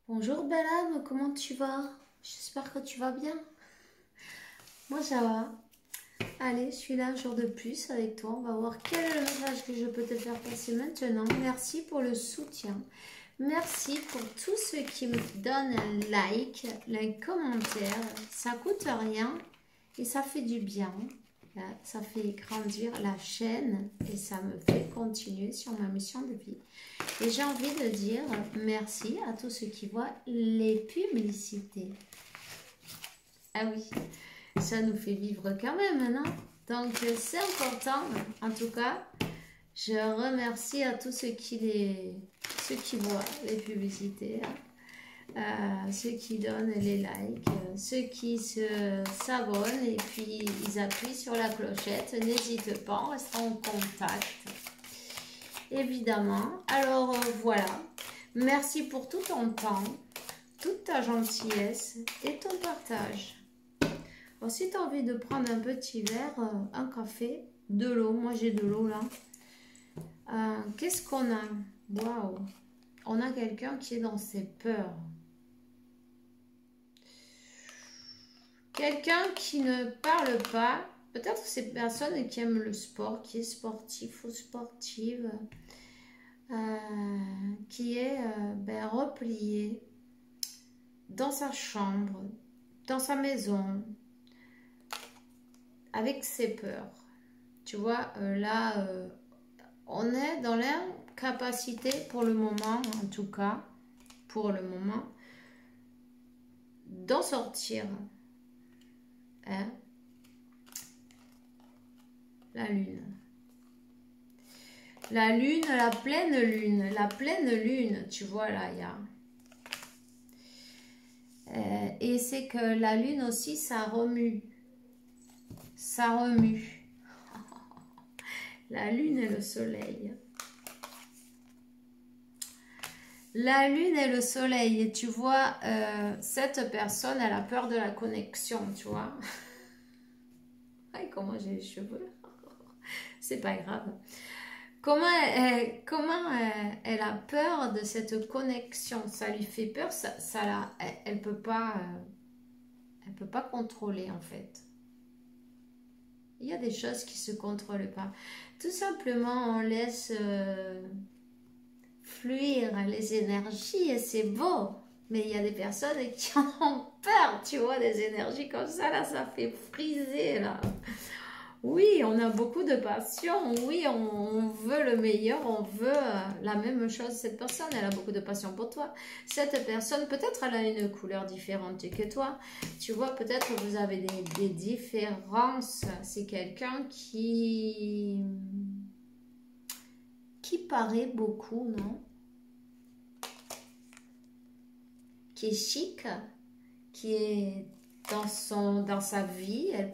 Bonjour belle âme, comment tu vas? J'espère que tu vas bien. Moi ça va. Allez, je suis là un jour de plus avec toi. On va voir quel est le message que je peux te faire passer maintenant. Merci pour le soutien. Merci pour tous ceux qui me donnent un like, un commentaire. Ça coûte rien et ça fait du bien. Ça fait grandir la chaîne et ça me fait continuer sur ma mission de vie. Et j'ai envie de dire merci à tous ceux qui voient les publicités. Ah oui, ça nous fait vivre quand même, non? Donc c'est important. En tout cas, je remercie à tous ceux qui voient les publicités, ceux qui donnent les likes, ceux qui s'abonnent et puis ils appuient sur la clochette. N'hésite pas, on restera en contact. Évidemment. Alors voilà. Merci pour tout ton temps, toute ta gentillesse et ton partage. Alors, si tu as envie de prendre un petit verre, un café, de l'eau, moi j'ai de l'eau là. Qu'est-ce qu'on a? Waouh! On a quelqu'un qui est dans ses peurs. Quelqu'un qui ne parle pas. Peut-être ces personnes qui aiment le sport, qui est sportif ou sportive, qui est replié dans sa chambre, dans sa maison, avec ses peurs. Tu vois, là, on est dans l'incapacité pour le moment, en tout cas, pour le moment, d'en sortir. Hein? La lune. La lune, la pleine lune, tu vois là, il y a. Et c'est que la lune aussi, ça remue. Ça remue. La lune et le soleil. La lune et le soleil. Et tu vois, cette personne, elle a peur de la connexion, tu vois. Ay, comment j'ai les cheveux. C'est pas grave. Comment elle a peur de cette connexion. Ça lui fait peur. Elle peut pas contrôler en fait. Il y a des choses qui se contrôlent pas. Tout simplement, on laisse fluir les énergies et c'est beau. Mais il y a des personnes qui en ont peur, tu vois, des énergies comme ça, là, ça fait friser, là. Oui, on a beaucoup de passion, oui, on veut le meilleur, on veut la même chose. Cette personne, elle a beaucoup de passion pour toi. Cette personne, peut-être elle a une couleur différente que toi. Tu vois, peut-être vous avez des différences. C'est quelqu'un qui paraît beaucoup, non? Qui est chic, qui est dans sa vie, elle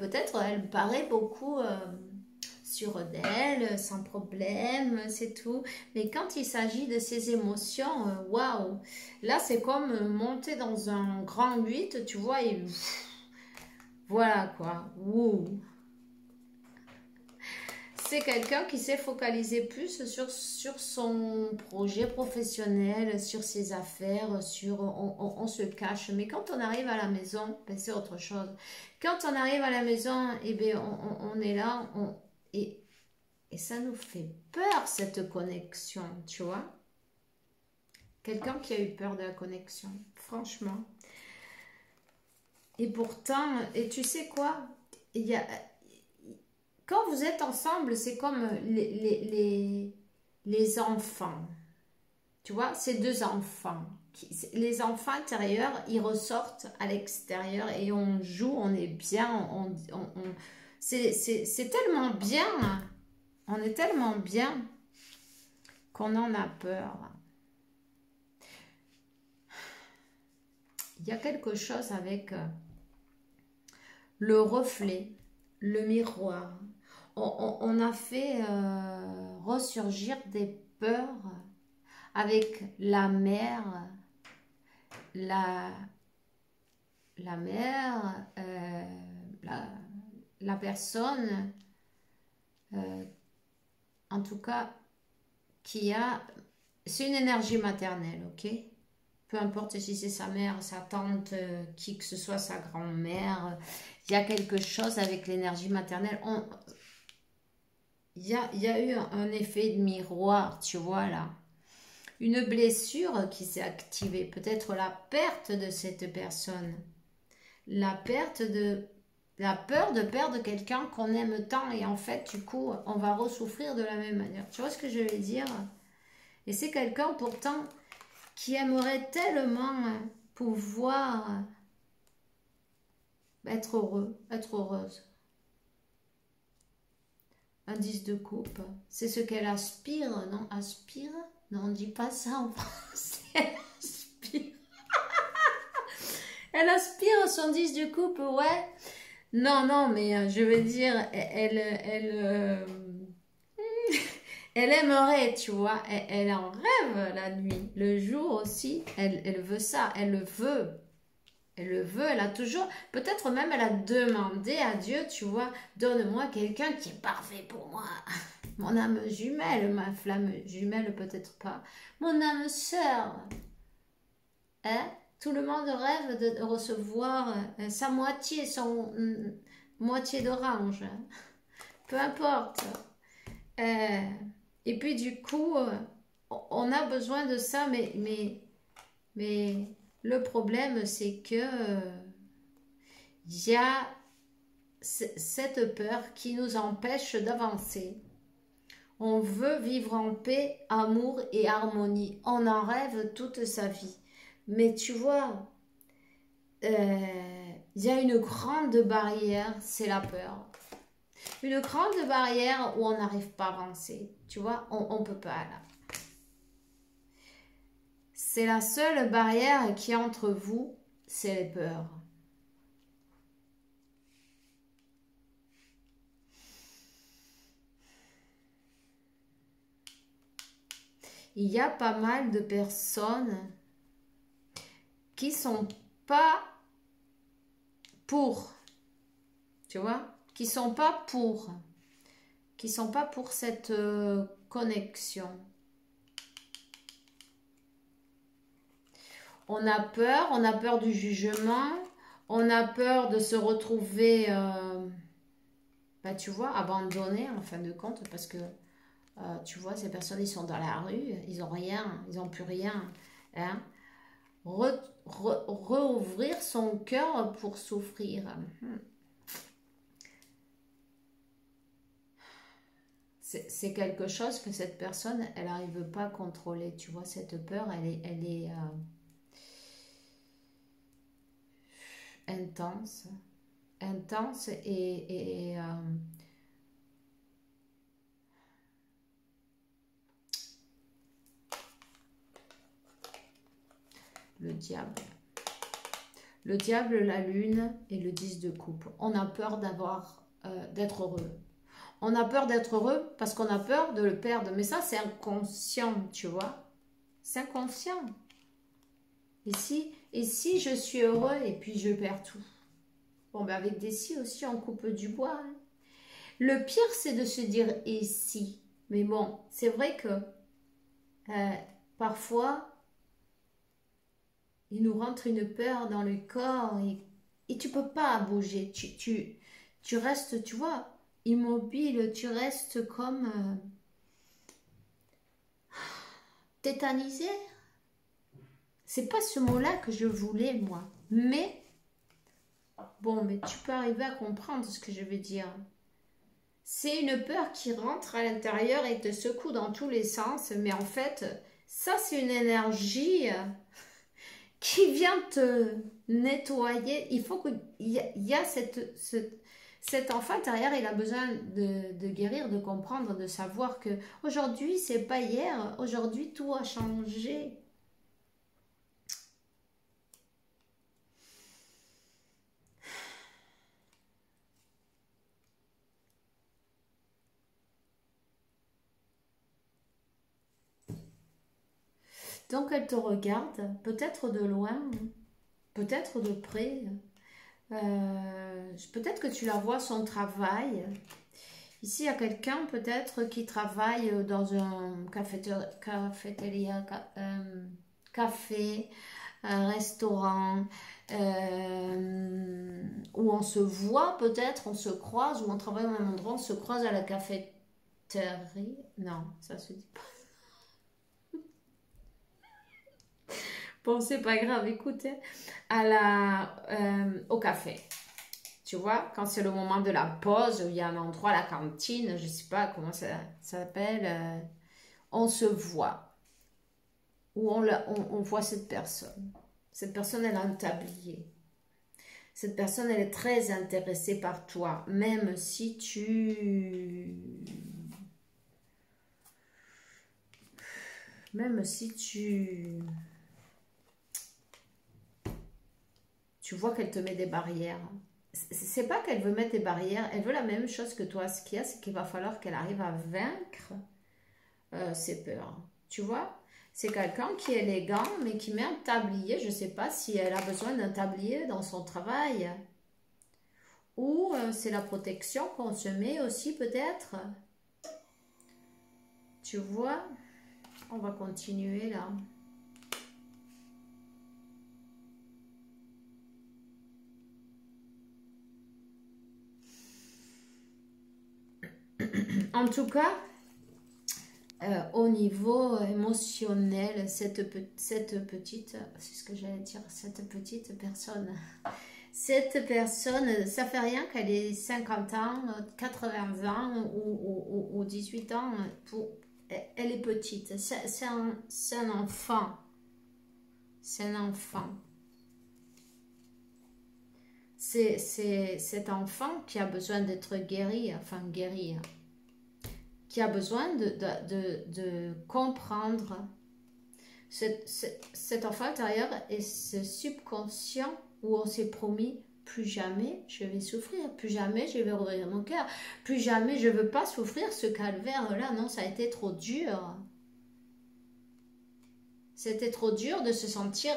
paraît beaucoup sûre d'elle, sans problème, c'est tout. Mais quand il s'agit de ses émotions, waouh, là c'est comme monter dans un grand 8, tu vois, et voilà quoi, wouh. C'est quelqu'un qui s'est focalisé plus sur son projet professionnel, sur ses affaires, on se cache. Mais quand on arrive à la maison, ben c'est autre chose. Quand on arrive à la maison, eh ben on est là et ça nous fait peur cette connexion, tu vois. Quelqu'un qui a eu peur de la connexion, franchement. Et pourtant, et tu sais quoi, il y a... Quand vous êtes ensemble, c'est comme les enfants. Tu vois, ces deux enfants. Les enfants intérieurs, ils ressortent à l'extérieur et on joue, on est bien. C'est tellement bien. On est tellement bien qu'on en a peur. Il y a quelque chose avec le reflet, le miroir. On a fait ressurgir des peurs avec la mère, la mère, la personne, en tout cas, qui a... C'est une énergie maternelle, ok? peu importe si c'est sa mère, sa tante, qui que ce soit, sa grand-mère, il y a quelque chose avec l'énergie maternelle. Il y a eu un effet de miroir, tu vois là. Une blessure qui s'est activée, peut-être la perte de cette personne, la peur de perdre quelqu'un qu'on aime tant et en fait, du coup, on va ressouffrir de la même manière. Tu vois ce que je veux dire? Et c'est quelqu'un pourtant qui aimerait tellement pouvoir être heureux, être heureuse. Un 10 de coupe, c'est ce qu'elle aspire, non? Aspire? Non, on ne dit pas ça en français. Elle aspire. Elle aspire son 10 de coupe, ouais. Non, non, mais je veux dire, elle aimerait, tu vois, elle en rêve la nuit. Le jour aussi, elle veut ça, elle le veut. Elle le veut, elle a toujours, peut-être même elle a demandé à Dieu, tu vois, donne-moi quelqu'un qui est parfait pour moi. Mon âme jumelle, ma flamme jumelle peut-être pas. Mon âme sœur. Hein? Tout le monde rêve de recevoir sa moitié, son moitié d'orange. Peu importe. Et puis du coup, on a besoin de ça, mais le problème, c'est que il y a cette peur qui nous empêche d'avancer. On veut vivre en paix, amour et harmonie. On en rêve toute sa vie. Mais tu vois, il y a une grande barrière, c'est la peur. Une grande barrière où on n'arrive pas à avancer. Tu vois, on ne peut pas là. C'est la seule barrière qui est entre vous, c'est les peurs. Il y a pas mal de personnes qui sont pas pour, tu vois, qui sont pas pour cette connexion. On a peur du jugement, on a peur de se retrouver, bah, tu vois, abandonné en fin de compte, parce que, tu vois, ces personnes, ils sont dans la rue, ils n'ont rien, ils n'ont plus rien. Hein. Rouvrir son cœur pour souffrir. C'est quelque chose que cette personne, elle n'arrive pas à contrôler. Tu vois, cette peur, elle est intense. Intense et le diable. Le diable, la lune et le 10 de coupe. On a peur d'être heureux. On a peur d'être heureux parce qu'on a peur de le perdre. Mais ça, c'est inconscient, tu vois. C'est inconscient. Et si je suis heureux et puis je perds tout? Bon, ben avec des si aussi, on coupe du bois. Hein. Le pire, c'est de se dire et si. Mais bon, c'est vrai que parfois, il nous rentre une peur dans le corps et tu peux pas bouger. Tu restes, tu vois, immobile, tu restes comme tétanisé. C'est pas ce mot-là que je voulais, moi. Mais, bon, mais tu peux arriver à comprendre ce que je veux dire. C'est une peur qui rentre à l'intérieur et te secoue dans tous les sens. Mais en fait, ça, c'est une énergie qui vient te nettoyer. Il faut qu'il y a cet enfant intérieur, il a besoin de guérir, de comprendre, de savoir que aujourd'hui, c'est pas hier. Aujourd'hui, tout a changé. Donc elle te regarde, peut-être de loin, peut-être de près. Peut-être que tu la vois son travail. Ici, il y a quelqu'un peut-être qui travaille dans un café, un restaurant, où on se voit peut-être, on se croise, où on travaille au même endroit, on se croise à la cafétéria. Non, ça se dit pas. Bon, c'est pas grave, écoutez, au café. Tu vois, quand c'est le moment de la pause, où il y a un endroit, la cantine, je sais pas comment ça s'appelle, on se voit, où on voit cette personne. Cette personne, elle a un tablier. Cette personne, elle est très intéressée par toi, même si tu vois qu'elle te met des barrières. C'est pas qu'elle veut mettre des barrières, elle veut la même chose que toi. Ce qu'il y a, c'est qu'il va falloir qu'elle arrive à vaincre ses peurs. Tu vois? C'est quelqu'un qui est élégant, mais qui met un tablier. Je sais pas si elle a besoin d'un tablier dans son travail. Ou c'est la protection qu'on se met aussi peut-être. Tu vois? On va continuer là. En tout cas, au niveau émotionnel, cette petite, c'est ce que j'allais dire, cette petite personne, ça fait rien qu'elle ait 50 ans, 80 ans ou 18 ans, elle est petite, c'est un enfant, c'est un enfant. C'est cet enfant qui a besoin d'être guéri, enfin guéri, qui a besoin de comprendre cet enfant intérieur et ce subconscient où on s'est promis plus jamais je vais souffrir, plus jamais je vais ouvrir mon cœur, plus jamais je ne veux pas souffrir ce calvaire-là. Non, ça a été trop dur. C'était trop dur de se sentir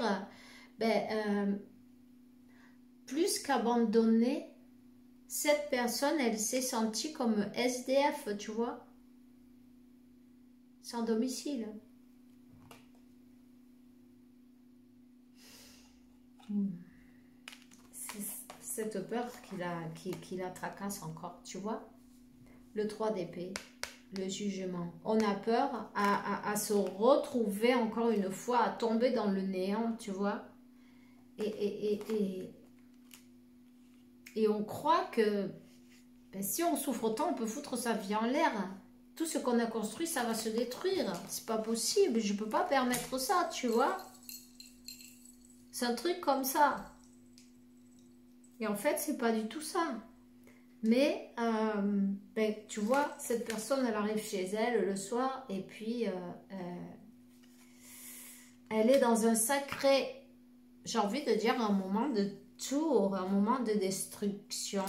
plus qu'abandonnée. Cette personne, elle s'est sentie comme SDF, tu vois, sans domicile. C'est cette peur qui la tracasse encore, tu vois. Le 3 d'épée, le jugement. On a peur à se retrouver encore une fois, à tomber dans le néant, tu vois. Et on croit que si on souffre autant, on peut foutre sa vie en l'air. Tout ce qu'on a construit, ça va se détruire. C'est pas possible, je peux pas permettre ça, tu vois. C'est un truc comme ça. Et en fait, c'est pas du tout ça. Mais, tu vois, cette personne, elle arrive chez elle le soir et puis elle est dans un sacré, j'ai envie de dire, un moment de tour, un moment de destruction,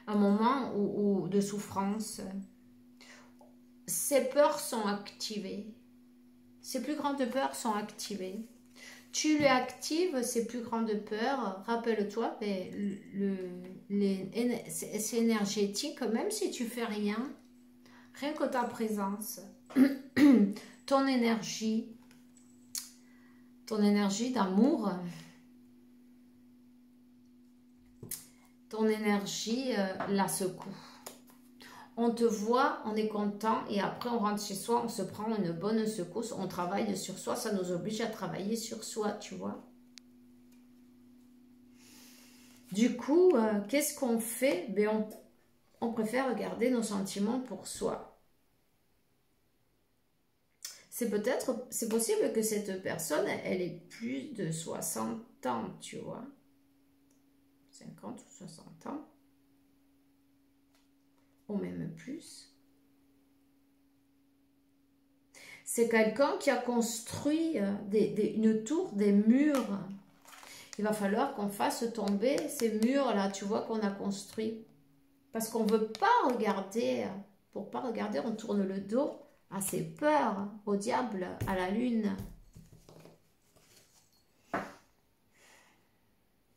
un moment de souffrance. Ses peurs sont activées. Ses plus grandes peurs sont activées. Tu lui actives ses plus grandes peurs. Rappelle-toi, c'est énergétique, même si tu fais rien que ta présence, ton énergie d'amour, ton énergie la secoue. On te voit, on est content et après on rentre chez soi, on se prend une bonne secousse, on travaille sur soi, ça nous oblige à travailler sur soi, tu vois. Du coup, qu'est-ce qu'on fait? On préfère garder nos sentiments pour soi. C'est possible que cette personne, elle ait plus de 60 ans, tu vois. 50 ou 60 ans. Ou même plus. C'est quelqu'un qui a construit une tour, des murs. Il va falloir qu'on fasse tomber ces murs-là, tu vois, qu'on a construits. Parce qu'on ne veut pas regarder. Pour pas regarder, on tourne le dos à ses peurs, au diable, à la lune.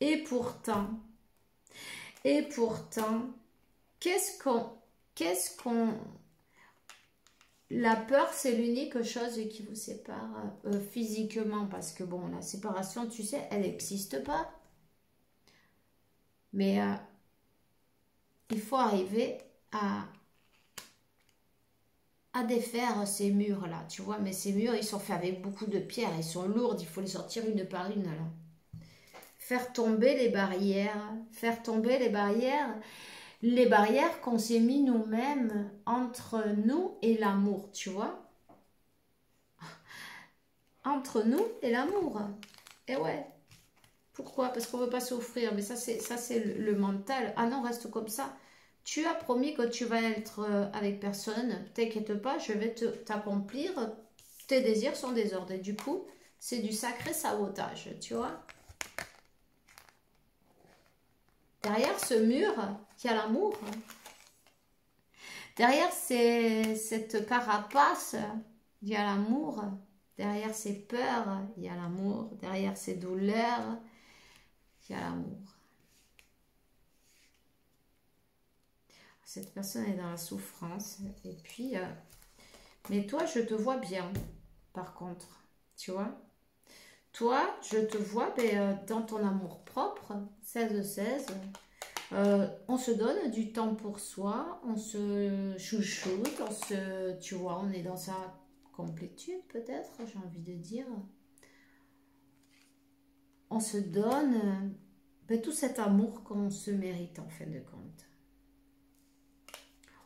Et pourtant, qu'est-ce qu'on la peur, c'est l'unique chose qui vous sépare physiquement. Parce que bon, la séparation, tu sais, elle n'existe pas. Mais il faut arriver à défaire ces murs-là, tu vois. Mais ces murs, ils sont faits avec beaucoup de pierres. Ils sont lourds, il faut les sortir une par une, là. Faire tomber les barrières. Faire tomber les barrières. Les barrières qu'on s'est mis nous-mêmes entre nous et l'amour, tu vois. Entre nous et l'amour. Et ouais. Pourquoi? Parce qu'on ne veut pas souffrir. Mais ça, c'est le mental. Ah non, reste comme ça. Tu as promis que tu vas être avec personne. T'inquiète pas, je vais t'accomplir. Tes désirs sont désordres. Et du coup, c'est du sacré sabotage, tu vois. Derrière ce mur, il y a l'amour. Derrière cette carapace, il y a l'amour. Derrière ces peurs, il y a l'amour. Derrière ces douleurs, il y a l'amour. Cette personne est dans la souffrance. Et puis, mais toi, je te vois bien, par contre. Tu vois? Toi, je te vois dans ton amour propre, 16-16. On se donne du temps pour soi, on se chouchoute, tu vois, on est dans sa complétude peut-être, j'ai envie de dire. On se donne tout cet amour qu'on se mérite en fin de compte.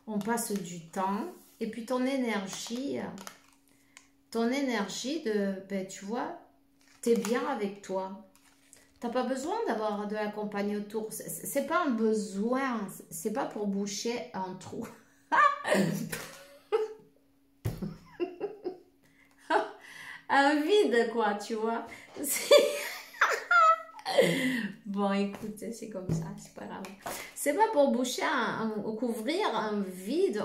On passe du temps et puis ton énergie tu vois, t'es bien avec toi. T'as pas besoin d'avoir de la compagnie autour. C'est pas un besoin. C'est pas pour boucher un trou. Un vide, quoi, tu vois. Bon, écoute, c'est comme ça, c'est pas grave. C'est pas pour boucher, couvrir un vide.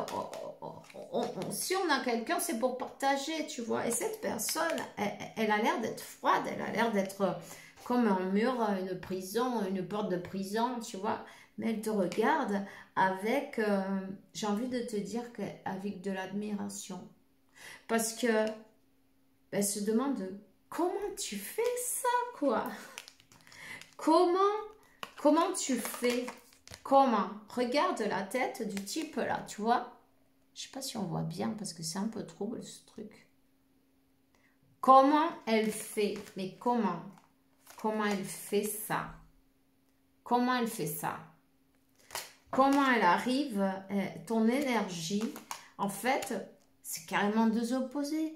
Si on a quelqu'un, c'est pour partager, tu vois. Et cette personne, elle a l'air d'être froide, elle a l'air d'être comme un mur, une prison, une porte de prison, tu vois. Mais elle te regarde avec, j'ai envie de te dire qu'avec de l'admiration. Parce que elle se demande, comment tu fais ça, quoi? Comment tu fais? Comment? Regarde la tête du type là, tu vois? Je sais pas si on voit bien parce que c'est un peu trouble ce truc. Comment elle fait? Mais comment? Comment elle fait ça? Comment elle fait ça? Comment elle arrive? Ton énergie, en fait, c'est carrément deux opposés.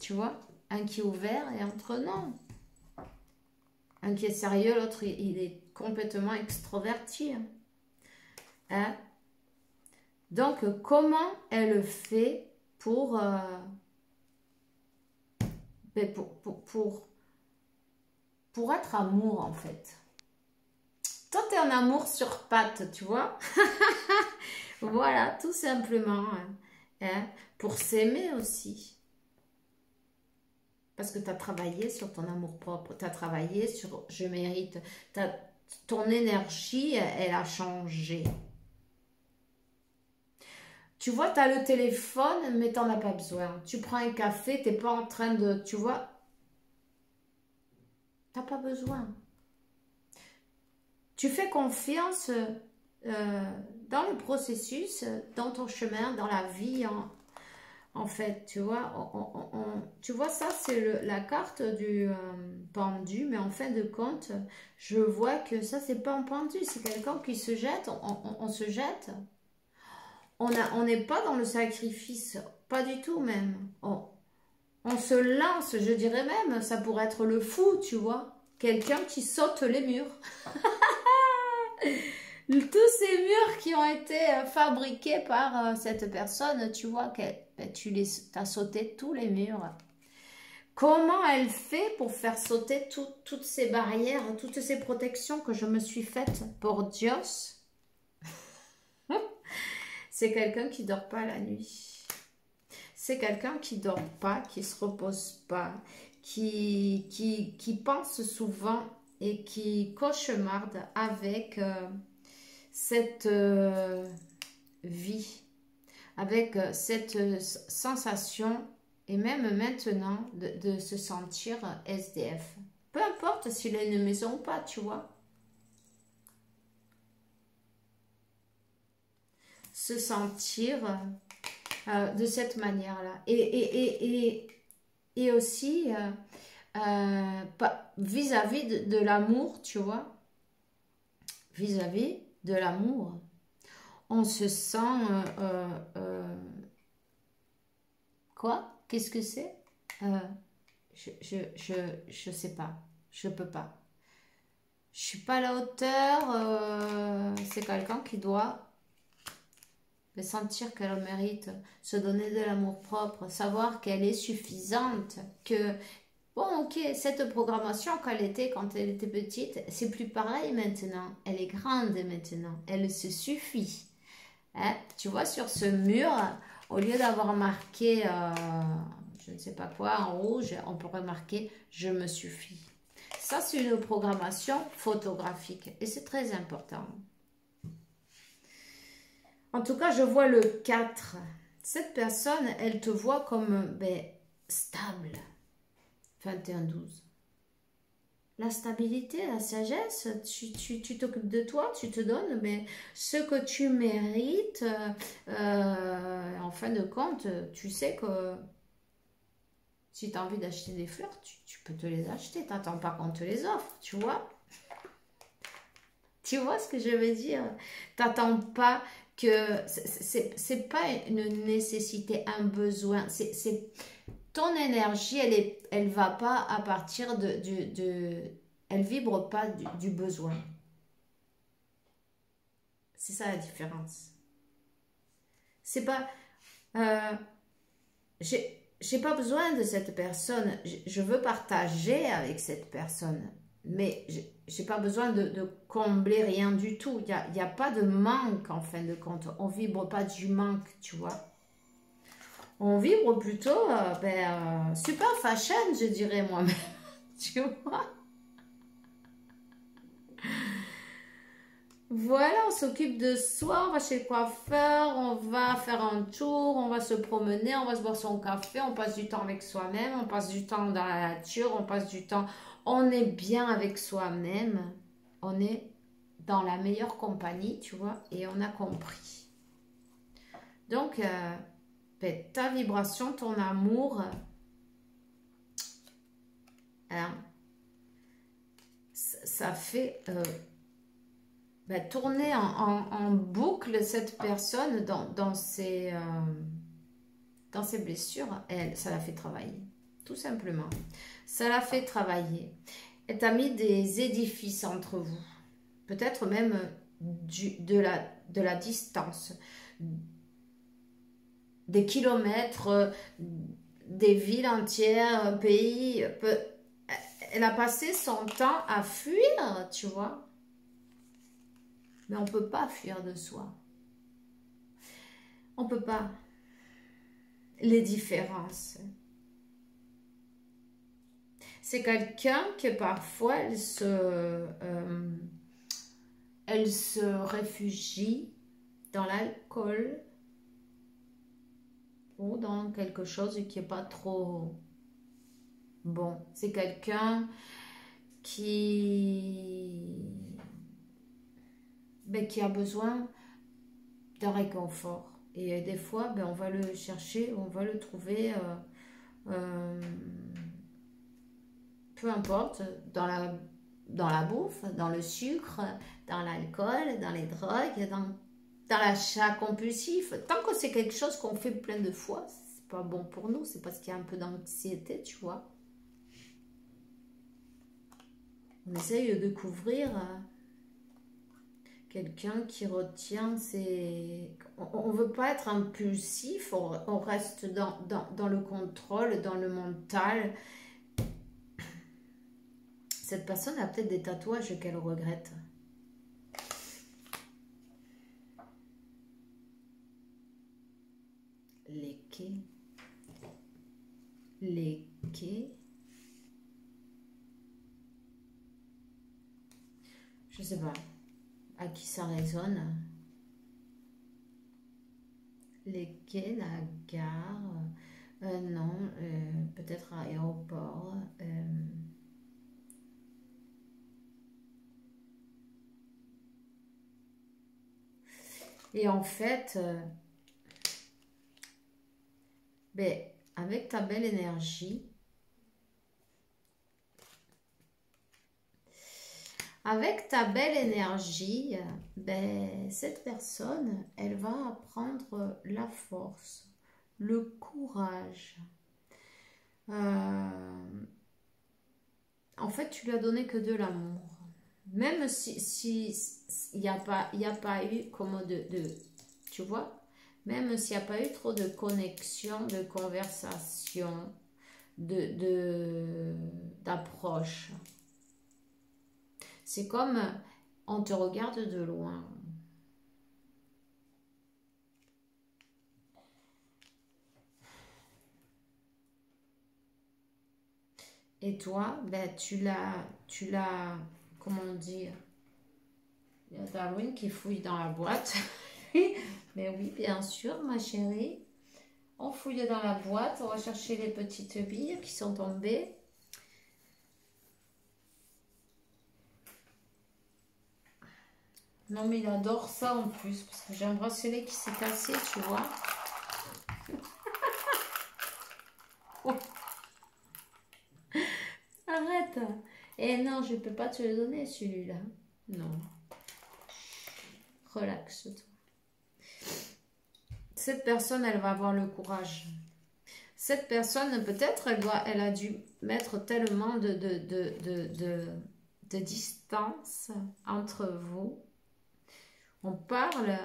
Tu vois? Un qui est ouvert et l'autre non. Un qui est sérieux, l'autre il est complètement extroverti. Hein? Donc, comment elle fait pour être amour, en fait? Toi, t'es un amour sur pattes, tu vois. Voilà, tout simplement. Hein? Pour s'aimer aussi. Parce que tu as travaillé sur ton amour propre. Tu as travaillé sur je mérite. Ton énergie, elle a changé. Tu vois, tu as le téléphone, mais tu n'en as pas besoin. Tu prends un café, tu n'es pas en train de... Tu vois, tu n'as pas besoin. Tu fais confiance dans le processus, dans ton chemin, dans la vie, en fait, tu vois. Tu vois, ça, c'est la carte du pendu, mais en fin de compte, je vois que ça, c'est pas un pendu, c'est quelqu'un qui se jette, on se jette. On n'est pas dans le sacrifice, pas du tout même. On se lance, je dirais même, ça pourrait être le fou, tu vois. Quelqu'un qui saute les murs. Tous ces murs qui ont été fabriqués par cette personne, tu vois, tu as sauté tous les murs. Comment elle fait pour faire sauter toutes ces barrières, toutes ces protections que je me suis faites pour Dios? C'est quelqu'un qui ne dort pas la nuit. C'est quelqu'un qui ne dort pas, qui ne se repose pas, qui pense souvent et qui cauchemarde avec cette vie. avec cette sensation, et même maintenant, de se sentir SDF. Peu importe s'il a une maison ou pas, tu vois. Se sentir de cette manière-là. Et aussi, vis-à-vis de l'amour, tu vois. Vis-à-vis de l'amour. On se sent... quoi? Qu'est-ce que c'est? Je sais pas. Je peux pas. Je suis pas à la hauteur. C'est quelqu'un qui doit sentir qu'elle mérite, se donner de l'amour propre, savoir qu'elle est suffisante, que bon, ok, cette programmation qu'elle était quand elle était petite, c'est plus pareil maintenant. Elle est grande maintenant. Elle se suffit. Hein? Tu vois, sur ce mur, au lieu d'avoir marqué, je ne sais pas quoi, en rouge, on pourrait marquer « Je me suffis ». Ça, c'est une programmation photographique et c'est très important. En tout cas, je vois le 4. Cette personne, elle te voit comme stable. 21-12. La stabilité, la sagesse, tu t'occupes de toi, tu te donnes ce que tu mérites. En fin de compte, tu sais que si tu as envie d'acheter des fleurs, tu peux te les acheter. Tu n'attends pas qu'on te les offre, tu vois. Tu vois ce que je veux dire? Tu n'attends pas que... C'est pas une nécessité, un besoin. Ton énergie, elle va pas à partir elle vibre pas du besoin. C'est ça la différence. C'est pas... j'ai pas besoin de cette personne. Je veux partager avec cette personne. Mais j'ai pas besoin de combler rien du tout. Il y a pas de manque en fin de compte. On vibre pas du manque, tu vois. On vibre plutôt super fashion, je dirais moi-même. Tu vois. Voilà, on s'occupe de soi, on va chez le coiffeur, on va faire un tour, on va se promener, on va se boire son café, on passe du temps avec soi-même, on passe du temps dans la nature, on passe du temps... On est bien avec soi-même, on est dans la meilleure compagnie, tu vois, et on a compris. Donc, ta vibration, ton amour, hein, ça fait... tourner en boucle cette personne dans ses blessures, ça la fait travailler, tout simplement. Ça la fait travailler. Elle t'a mis des édifices entre vous, peut-être même de la distance, des kilomètres, des villes entières, un pays. Elle a passé son temps à fuir, tu vois. Mais on ne peut pas fuir de soi. On ne peut pas. Les différences. C'est quelqu'un que parfois elle se réfugie dans l'alcool ou dans quelque chose qui n'est pas trop bon. C'est quelqu'un qui a besoin d'un réconfort. Et des fois, on va le chercher, on va le trouver, peu importe, dans la bouffe, dans le sucre, dans l'alcool, dans les drogues, dans l'achat compulsif. Tant que c'est quelque chose qu'on fait plein de fois, c'est pas bon pour nous, c'est parce qu'il y a un peu d'anxiété, tu vois. On essaye de découvrir... quelqu'un qui retient ses... On ne veut pas être impulsif, on reste dans le contrôle, dans le mental. Cette personne a peut-être des tatouages qu'elle regrette. Les quais. Les quais. Je sais pas à qui ça résonne. les quais, la gare, non, peut-être aéroport. Et en fait, ben, avec ta belle énergie, ben, cette personne, elle va apprendre la force, le courage. En fait, tu lui as donné que de l'amour. Même si il n'y a pas eu comme tu vois, même s'il n'y a pas eu trop de connexion, de conversation, d'approche. C'est comme on te regarde de loin. Et toi, ben, comment dire, il y a Darwin qui fouille dans la boîte. Mais oui, bien sûr, ma chérie. On fouille dans la boîte, on va chercher les petites billes qui sont tombées. Non, mais il adore ça en plus, parce que j'ai un bracelet qui s'est cassé, tu vois. Oh, arrête. Eh non, je ne peux pas te le donner, celui-là. Non. Relaxe-toi. Cette personne, elle va avoir le courage. Cette personne, peut-être, elle a dû mettre tellement de distance entre vous. On parle.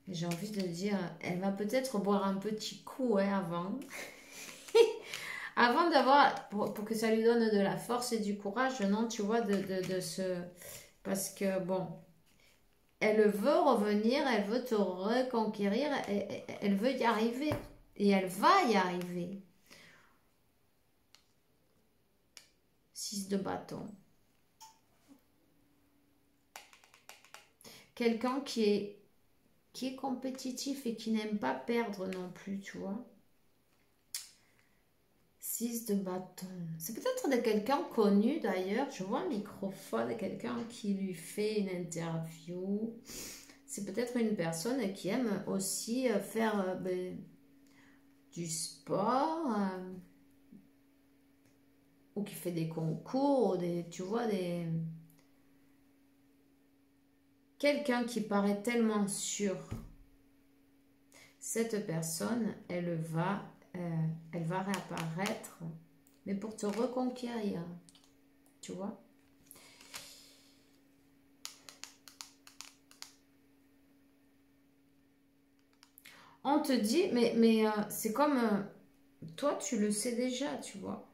J'ai envie de dire, elle va peut-être boire un petit coup avant. Avant d'avoir, pour que ça lui donne de la force et du courage, non, tu vois, de se... Parce que, bon, elle veut revenir, elle veut te reconquérir, elle veut y arriver. Et elle va y arriver. 6 de bâton. Quelqu'un qui est compétitif et qui n'aime pas perdre non plus, tu vois. 6 de bâton. C'est peut-être de quelqu'un connu d'ailleurs. Je vois un microphone de quelqu'un qui lui fait une interview. C'est peut-être une personne qui aime aussi faire du sport ou qui fait des concours, tu vois, quelqu'un qui paraît tellement sûr. Cette personne, elle va réapparaître, mais pour te reconquérir, tu vois. On te dit, mais c'est comme, toi tu le sais déjà, tu vois.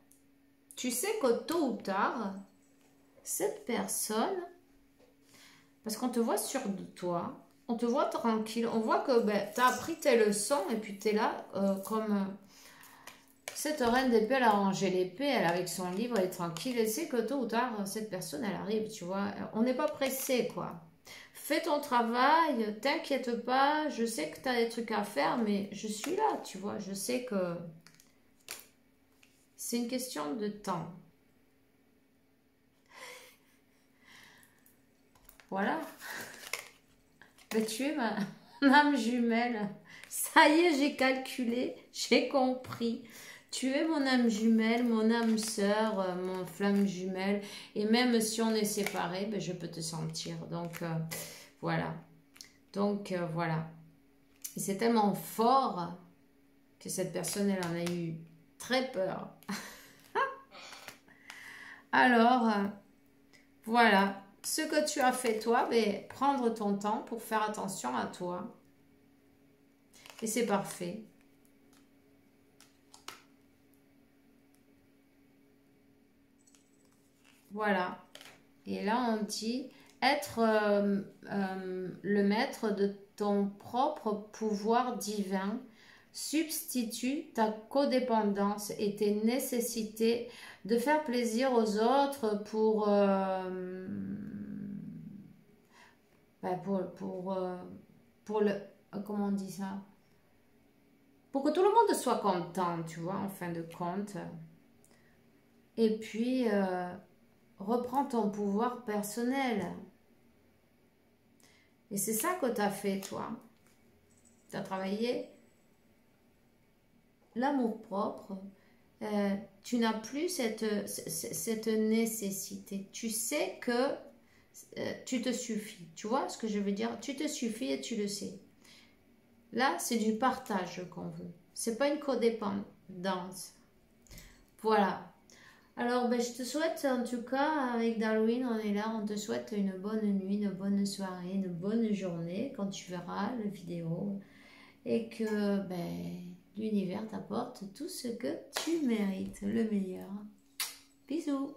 Tu sais que tôt ou tard, cette personne, parce qu'on te voit sûr de toi, on te voit tranquille, on voit que tu as appris tes leçons et puis tu es là comme... cette reine d'épée, elle a rangé l'épée, elle avec son livre, elle est tranquille. Elle sait que tôt ou tard, cette personne, elle arrive, tu vois. On n'est pas pressé, quoi. Fais ton travail, t'inquiète pas. Je sais que tu as des trucs à faire, mais je suis là, tu vois. Je sais que c'est une question de temps. Voilà. Mais tu es ma âme jumelle. Ça y est, j'ai calculé, j'ai compris. Tu es mon âme jumelle, mon âme sœur, mon flamme jumelle. Et même si on est séparés, je peux te sentir. Donc, voilà. Donc, voilà. Et c'est tellement fort que cette personne, elle en a eu très peur. Alors, voilà. Ce que tu as fait, toi, prendre ton temps pour faire attention à toi. Et c'est parfait. Voilà. Et là, on dit être le maître de ton propre pouvoir divin. Substitue ta codépendance et tes nécessités de faire plaisir aux autres pour pour le... Comment on dit ça? Pour que tout le monde soit content, tu vois, en fin de compte. Et puis, reprends ton pouvoir personnel. Et c'est ça que tu as fait, toi. Tu as travaillé l'amour propre. Tu n'as plus cette nécessité. Tu sais que tu te suffis. Tu vois ce que je veux dire? Tu te suffis et tu le sais. Là, c'est du partage qu'on veut. C'est pas une codépendance. Voilà. Alors, ben, je te souhaite, en tout cas, avec Darwin, on est là, on te souhaite une bonne nuit, une bonne soirée, une bonne journée quand tu verras la vidéo et que ben, l'univers t'apporte tout ce que tu mérites, le meilleur. Bisous!